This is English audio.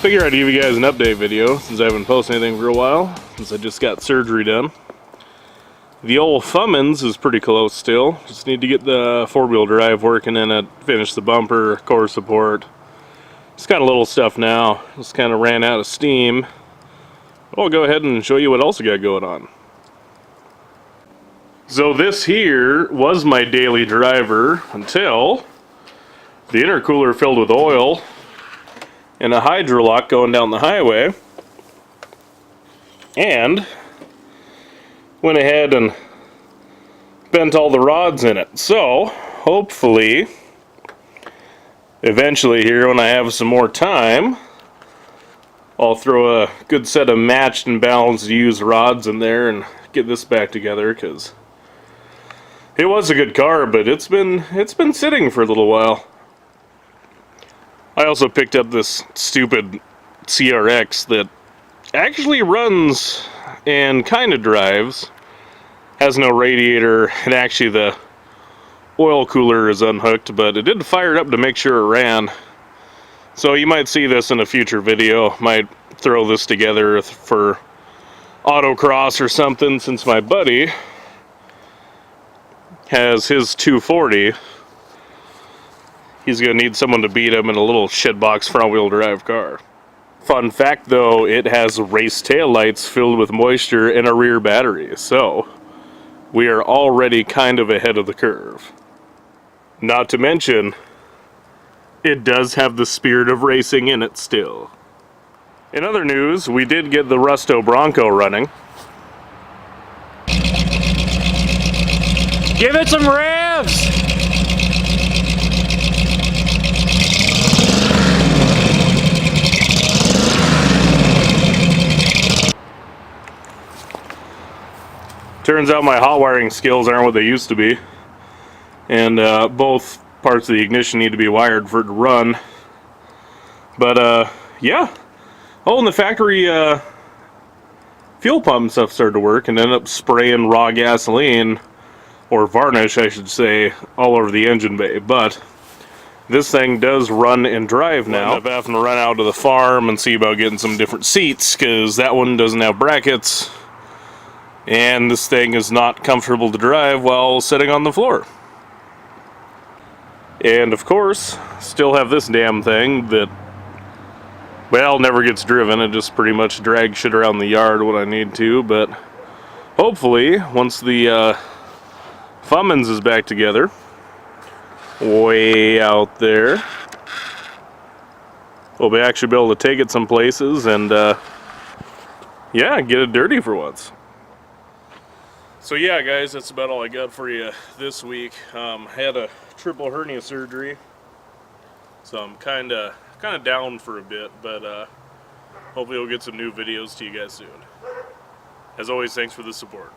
Figure I'd give you guys an update video since I haven't posted anything for a while, since I just got surgery done. The old Fummins is pretty close still. Just need to get the four-wheel drive working in it, finish the bumper, core support. Just kind of little stuff now. Just kind of ran out of steam. I'll go ahead and show you what else I got going on. So this here was my daily driver until the intercooler filled with oil and a hydrolock going down the highway, and went ahead and bent all the rods in it. So hopefully eventually here, when I have some more time, I'll throw a good set of matched and balanced used rods in there and get this back together, because it was a good car, but it's been sitting for a little while. I also picked up this stupid CRX that actually runs and kind of drives. Has no radiator, and actually the oil cooler is unhooked, but it did fire it up to make sure it ran. So you might see this in a future video. Might throw this together for autocross or something, since my buddy has his 240. He's gonna need someone to beat him in a little shitbox front-wheel drive car. Fun fact though, it has race taillights filled with moisture and a rear battery, so we are already kind of ahead of the curve. Not to mention, it does have the spirit of racing in it still. In other news, we did get the Rusto Bronco running. Give it some revs! Turns out my hot wiring skills aren't what they used to be, and both parts of the ignition need to be wired for it to run. But yeah. Oh, and the factory fuel pump and stuff started to work, and ended up spraying raw gasoline, or varnish I should say, all over the engine bay. But this thing does run and drive now. I'm having to run out to the farm and see about getting some different seats, because that one doesn't have brackets. And this thing is not comfortable to drive while sitting on the floor. And of course, still have this damn thing that, well, never gets driven. It just pretty much drags shit around the yard when I need to. But hopefully, once the Fummins is back together, way out there, we'll actually be able to take it some places and, yeah, get it dirty for once. So yeah, guys, that's about all I got for you this week. Had a triple hernia surgery, so I'm kind of down for a bit, but hopefully we'll get some new videos to you guys soon. As always, thanks for the support.